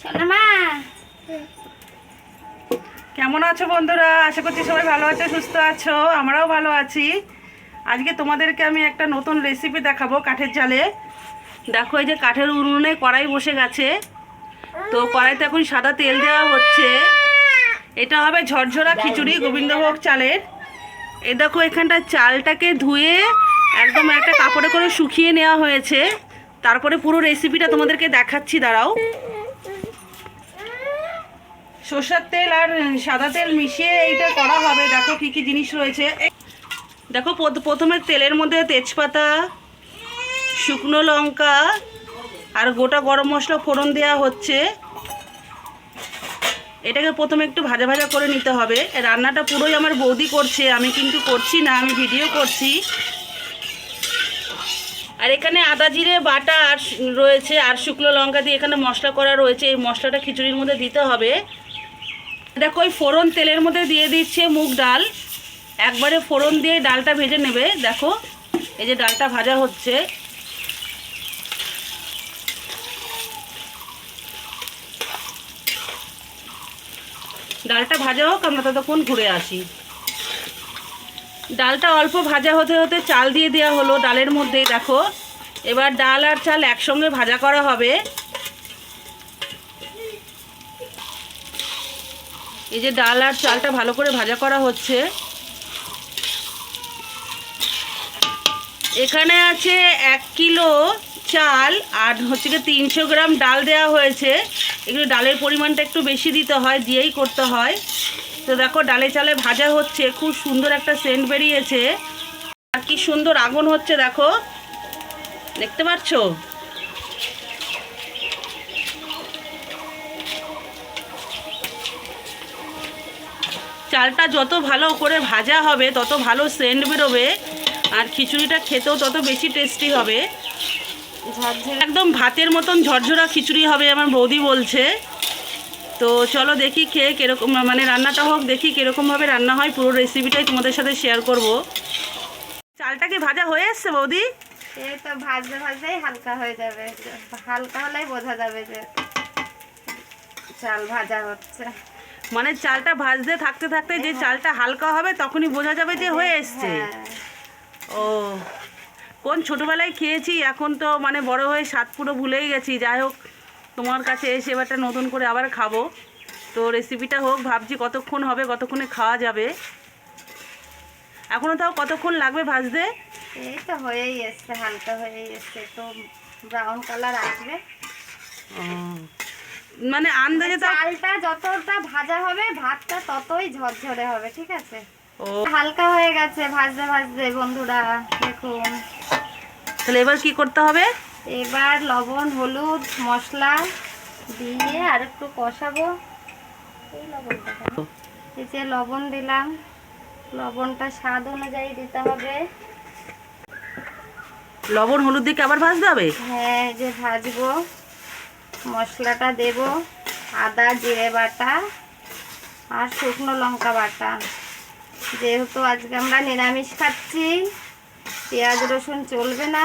সোনামা কেমন আছো বন্ধুরা? আশা করছি সবাই ভালো আছো, সুস্থ আছো। আমরাও ভালো আছি। আজকে তোমাদেরকে আমি একটা নতুন রেসিপি দেখাবো কাঠের জালে। দেখো, এই যে কাঠের উনুনে কড়াই বসে গেছে। তো কড়াইতে এখন সাদা তেল দেওয়া হচ্ছে। এটা হবে ঝরঝরা খিচুড়ি গোবিন্দভোগ চালের। এই দেখো, এখানটা চালটাকে ধুয়ে একদম একটা কাপড়ে করে শুকিয়ে নেওয়া হয়েছে। তারপরে পুরো রেসিপিটা তোমাদেরকে দেখাচ্ছি, দাঁড়াও। সরষের তেল আর সাদা তেল মিশিয়ে এইটা করা হবে। দেখো কি কি জিনিস রয়েছে। দেখো, প্রথমে তেলের মধ্যে তেজপাতা, শুকনো লঙ্কা আর গোটা গরম মশলা ফোড়ন দেওয়া হচ্ছে। এটাকে প্রথমে একটু ভাজা ভাজা করে নিতে হবে। রান্নাটা পুরোই আমার বৌদি করছে, আমি কিন্তু করছি না, আমি ভিডিও করছি। আর এখানে আদা জিরে বাটা আর রয়েছে, আর শুকনো লঙ্কা দিয়ে এখানে মশলা করা রয়েছে। এই মশলাটা খিচুড়ির মধ্যে দিতে হবে। দেখো, ওই ফোড়ন তেলের মধ্যে দিয়ে দিচ্ছে মুগ ডাল। একবারে ফোড়ন দিয়ে ডালটা ভেজে নেবে। দেখো, এই যে ডালটা ভাজা হচ্ছে। ডালটা ভাজা হোক, আমরা ততক্ষণ ঘুরে আসি। ডালটা অল্প ভাজা হতে হতে চাল দিয়ে দেওয়া হলো ডালের মধ্যেই। দেখো, এবার ডাল আর চাল একসঙ্গে ভাজা করা হবে। এই যে ডাল আর চালটা ভালো করে ভাজা করা হচ্ছে। এখানে আছে 1 কিলো চাল আর হচ্ছে কি 300 গ্রাম ডাল দেওয়া হয়েছে। এগুলো ডালের পরিমাণটা একটু বেশি দিতে হয়, দিয়েই করতে হয়। তো দেখো, ডালে চালে ভাজা হচ্ছে, খুব সুন্দর একটা সেন্ট বেরিয়েছে। আর কি সুন্দর আগুন হচ্ছে, দেখো, দেখতে পাচ্ছ? চালটা যত ভালো করে ভাজা হবে তত ভালো সেন্ট বেরোবে, আর খিচুড়িটা খেতেও তত বেশি টেস্টি হবে। একদম ভাতের মতন ঝরঝরা খিচুড়ি হবে, আমার বৌদি বলছে। তো চলো দেখি খেয়ে কীরকম, মানে রান্নাটা হোক, দেখি কীরকমভাবে রান্না হয়। পুরো রেসিপিটাই তোমাদের সাথে শেয়ার করব। চালটা কি ভাজা হয়ে এসছে বৌদি? এই তো ভাজতে ভাজতেই হালকা হয়ে যাবে। হালকা হলেই বোঝা যাবে যে চাল ভাজা হচ্ছে। মানে চালটা ভাজতে থাকতে থাকতে যে চালটা হালকা হবে তখনই বোঝা যাবে যে হয়ে এসছে। ও, কোন ছোটোবেলায় খেয়েছি, এখন তো মানে বড় হয়ে স্বাদ পুরো ভুলেই গেছি। যাই হোক, তোমার কাছে এসে এবারটা নতুন করে আবার খাবো। তো রেসিপিটা হোক, ভাবছি কতক্ষণ হবে, কতক্ষণে খাওয়া যাবে। এখনও তাও কতক্ষণ লাগবে ভাজতে? এই তো হয়েই এসছে, হালকা হয়েই এসছে, তো ব্রাউন কালার আসবে। মানে আন্দাজে তো চালটা যতটা ভাজা হবে ভাতটা ততই ঝরঝরে হবে, ঠিক আছে? হালকা হয়ে গেছে ভাজতে ভাজতে বন্ধুরা, দেখুন। তাহলে এবার কি করতে হবে? এবার লবণ হলুদ মশলা দিয়ে আর একটু কষাবো। এই যে লবণ দিলাম, লবণটা স্বাদ অনুযায়ী দিতে হবে। লবণ হলুদ দিয়ে আবার ভাজতে হবে? হ্যাঁ, এই যে ভাজবো। মশলাটা দেব, আদা জিরে বাটা আর শুকনো লঙ্কা বাটা। যেহেতু আজকে আমরা নিরামিষ খাচ্ছি, পেঁয়াজ রসুন চলবে না।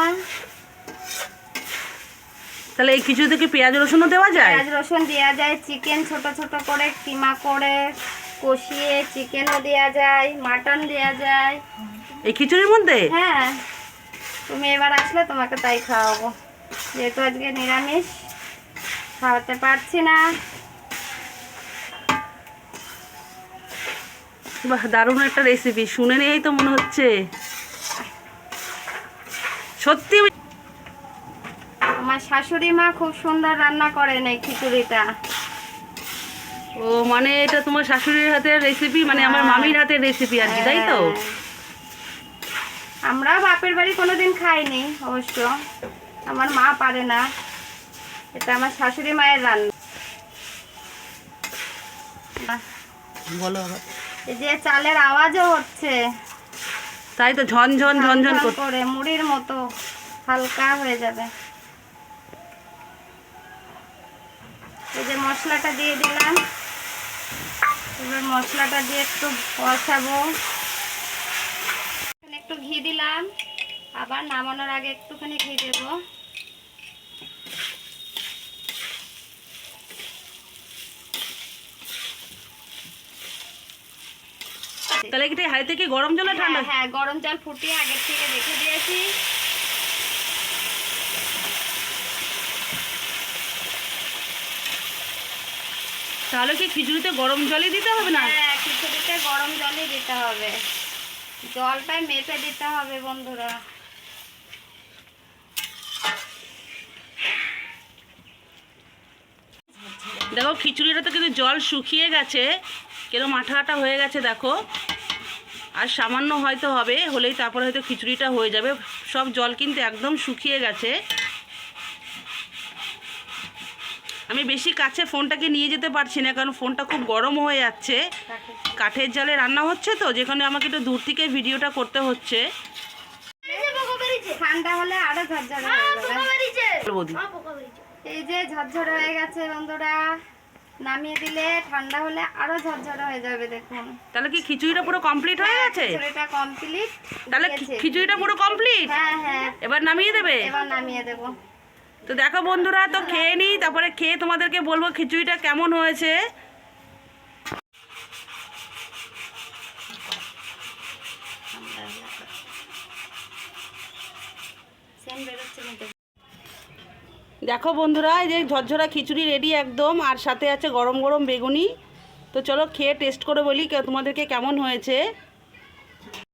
তাহলে এই কিছু থেকে পেঁয়াজ রসুনও দেওয়া যায়? পেঁয়াজ রসুন দেওয়া যায়। চিকেন ছোট ছোট করে কিমা করে কষিয়ে চিকেনও দেওয়া যায়, মাটন দেওয়া যায় এই খিচুড়ির মধ্যে। হ্যাঁ, তুমি এবার আসলে তোমাকে তাই খাওয়াবো। যেহেতু আজকে নিরামিষ খাওয়াতে পারছি না। বাহ, দারুণ একটা রেসিপি, শুনে নিয়েই তো মনে হচ্ছে সত্যি। আমার শাশুড়ি মা খুব সুন্দর রান্না করেন এই খিচুড়িটা। ও, মানে এটা তোমার শাশুড়ির হাতের রেসিপি, মানে আমার মামির হাতের রেসিপি আর কি, তাই তো? আমরা বাপের বাড়ি কোনোদিন খাইনি অবশ্য, আমার মা পারে না। এটা আমার শাশুড়ি মায়ের রান্না। বলো আবার। এই যে চালের আওয়াজও হচ্ছে, তাই তো, ঝনঝন ঝনঝন করে মুড়ির মতো হালকা হয়ে যাবে। এই যে মশলাটা দিয়ে দিলাম, এবার মশলাটা দিয়ে একটু কষাবো। একটু ঘি দিলাম, আবার নামানোর আগে একটুখানি ঘি দেবো। তাহলে কি হাঁড়িতে কি গরম জলে ঠান্ডা? হ্যাঁ, গরম জল ফুটিয়ে আগের থেকে রেখে দিয়েছি। তাহলে কি খিচুড়িতে গরম জলই দিতে হবে না? হ্যাঁ, খিচুড়িতে গরম জলই দিতে হবে, জলটাই মেপে দিতে হবে বন্ধুরা। দেখো খিচুড়িটা তো কিন্তু জল শুকিয়ে গেছে, কেরম আঠা আঠা হয়ে গেছে দেখো। আর সামান্য হয়তো হবে, হলেই তারপরে হয়তো খিচুড়িটা হয়ে যাবে। সব জল কিন্তু একদম শুকিয়ে গেছে। আমি বেশি কাছে ফোনটাকে নিয়ে যেতে পারছি না, কারণ ফোনটা খুব গরম হয়ে যাচ্ছে। কাঠের জালে রান্না হচ্ছে তো, যেখানে আমাকে একটু দূর থেকে ভিডিওটা করতে হচ্ছে। ঠান্ডা হলে আরো ঝরঝরে হয়ে যাবে। বৌদি, এই যে ঝরঝরে হয়ে গেছে বন্ধুরা, নামিয়ে দিলে ঠান্ডা হলে আরো ঝরঝরে হয়ে যাবে। দেখুন, তাহলে কি খিচুড়িটা পুরো কমপ্লিট হয়ে গেছে? খিচুড়িটা কমপ্লিট। তাহলে খিচুড়িটা পুরো কমপ্লিট? হ্যাঁ হ্যাঁ, এবার নামিয়ে দেবে? এবার নামিয়ে দেবো। তো দেখো বন্ধুরা, তো খেয়ে নিই, তারপরে খেয়ে তোমাদেরকে বলবো খিচুড়িটা কেমন হয়েছে। দেখো বন্ধুরা, এই যে ঝরঝরা খিচুড়ি রেডি একদম, আর সাথে আছে গরম গরম বেগুনি। তো চলো খেয়ে টেস্ট করে বলি তোমাদেরকে কেমন হয়েছে।